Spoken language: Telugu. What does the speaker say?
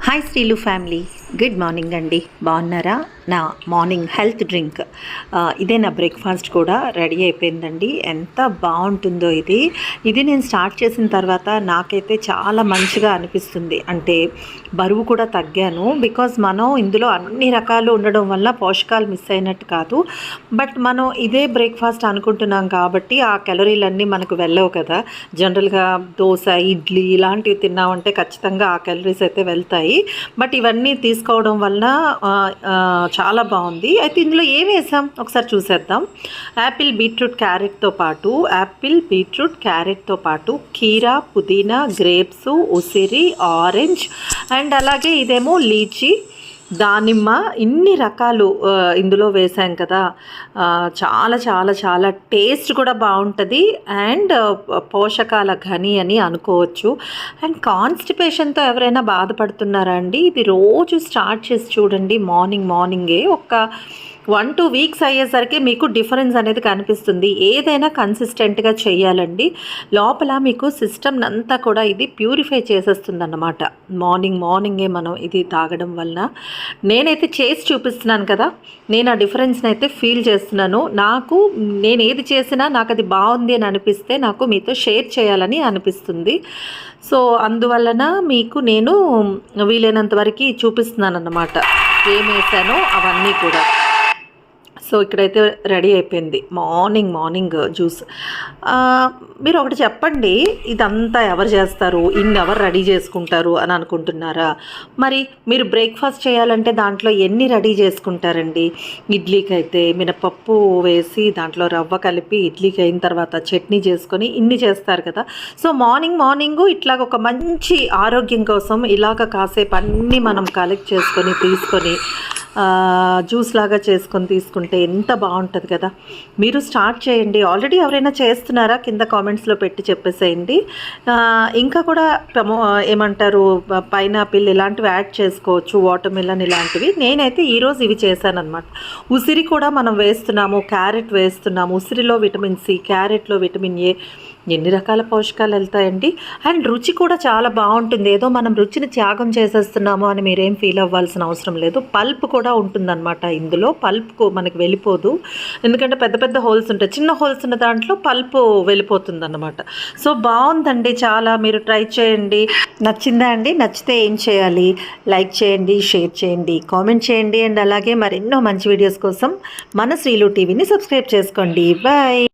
హాయ్ శ్రీలు ఫ్యామిలీ, గుడ్ మార్నింగ్ అండి. బాగున్నారా? నా మార్నింగ్ హెల్త్ డ్రింక్ ఇదే, నా బ్రేక్ఫాస్ట్ కూడా రెడీ అయిపోయిందండి. ఎంత బాగుంటుందో ఇది నేను స్టార్ట్ చేసిన తర్వాత నాకైతే చాలా మంచిగా అనిపిస్తుంది. అంటే బరువు కూడా తగ్గాను. బికాజ్ మనం ఇందులో అన్ని రకాలు ఉండడం వల్ల పోషకాలు మిస్ అయినట్టు కాదు. బట్ మనం ఇదే బ్రేక్ఫాస్ట్ అనుకుంటున్నాం కాబట్టి ఆ క్యాలరీలన్నీ మనకు వెళ్ళవు కదా. జనరల్గా దోశ, ఇడ్లీ ఇలాంటివి తిన్నామంటే ఖచ్చితంగా ఆ క్యాలరీస్ అయితే వెళ్తాయి. బట్ ఇవన్నీ తీసుకోవడం వల్ల చాలా బాగుంది. అయితే ఇందులో ఏం వేసాం ఒకసారి చూసేద్దాం. యాపిల్ బీట్రూట్ క్యారెట్తో పాటు కీరా, పుదీనా, గ్రేప్స్, ఉసిరి, ఆరెంజ్ అండ్ అలాగే ఇదేమో లీచీ, దానిమ్మ, ఇన్ని రకాలు ఇందులో వేసాం కదా. చాలా చాలా చాలా టేస్ట్ కూడా బాగుంటుంది అండ్ పోషకాల ఘని అని అనుకోవచ్చు. అండ్ కాన్స్టిపేషన్తో ఎవరైనా బాధపడుతున్నారా అండి, ఇది రోజు స్టార్ట్ చేసి చూడండి. మార్నింగే ఒక 1-2 వీక్స్ అయ్యేసరికి మీకు డిఫరెన్స్ అనేది కనిపిస్తుంది. ఏదైనా కన్సిస్టెంట్గా చేయాలండి. లోపల మీకు సిస్టమ్ అంతా కూడా ఇది ప్యూరిఫై చేసేస్తుంది అన్నమాట. మార్నింగే మనం ఇది తాగడం వలన. నేనైతే చేసి చూపిస్తున్నాను కదా, నేను ఆ డిఫరెన్స్ని అయితే ఫీల్ చేస్తున్నాను. నేను ఏది చేసినా నాకు అది బాగుంది అని అనిపిస్తే నాకు మీతో షేర్ చేయాలని అనిపిస్తుంది. సో అందువలన మీకు నేను వీలైనంత వరకు చూపిస్తున్నాను అన్నమాట, ఏం వేసానో అవన్నీ కూడా. సో ఇక్కడైతే రెడీ అయిపోయింది మార్నింగ్ జ్యూస్. మీరు ఒకటి చెప్పండి, ఇదంతా ఎవరు చేస్తారు, ఎవరు రెడీ చేసుకుంటారు అని అనుకుంటున్నారా? మరి మీరు బ్రేక్ఫాస్ట్ చేయాలంటే దాంట్లో ఎన్ని రెడీ చేసుకుంటారండి? ఇడ్లీకి అయితే మినపప్పు వేసి దాంట్లో రవ్వ కలిపి ఇడ్లీకి అయిన తర్వాత చట్నీ చేసుకొని ఇన్ని చేస్తారు కదా. సో మార్నింగ్ ఇట్లాగ ఒక మంచి ఆరోగ్యం కోసం ఇలాగ కాసేపు అన్నీ మనం కలెక్ట్ చేసుకొని తీసుకొని జ్యూస్ లాగా చేసుకొని తీసుకుంటే ఎంత బాగుంటుంది కదా. మీరు స్టార్ట్ చేయండి. ఆల్రెడీ ఎవరైనా చేస్తున్నారా కింద కామెంట్స్లో పెట్టి చెప్పేసేయండి. ఇంకా కూడా ఏమంటారు, పైనాపిల్ ఇలాంటివి యాడ్ చేసుకోవచ్చు, వాటర్ మిలన్ ఇలాంటివి. నేనైతే ఈరోజు ఇవి చేశాను అనమాట. ఉసిరి కూడా మనం వేస్తున్నాము, క్యారెట్ వేస్తున్నాము. ఉసిరిలో విటమిన్ సి, క్యారెట్లో విటమిన్ ఏ, ఎన్ని రకాల పోషకాలు వెళ్తాయండి. అండ్ రుచి కూడా చాలా బాగుంటుంది. ఏదో మనం రుచిని త్యాగం చేసేస్తున్నాము అని మీరేం ఫీల్ అవ్వాల్సిన అవసరం లేదు. పల్ప్ కూడా ఉంటుందన్నమాట ఇందులో. పల్ప్ మనకి వెళ్ళిపోదు, ఎందుకంటే పెద్ద హోల్స్ ఉంటాయి. చిన్న హోల్స్ ఉన్న దాంట్లో పల్ప్ వెళ్ళిపోతుంది అన్నమాట. సో బాగుందండి చాలా. మీరు ట్రై చేయండి. నచ్చిందా అండి? నచ్చితే ఏం చేయాలి? లైక్ చేయండి, షేర్ చేయండి, కామెంట్ చేయండి. అండ్ అలాగే మరెన్నో మంచి వీడియోస్ కోసం మన శ్రీలు టీవీని సబ్స్క్రైబ్ చేసుకోండి. బాయ్.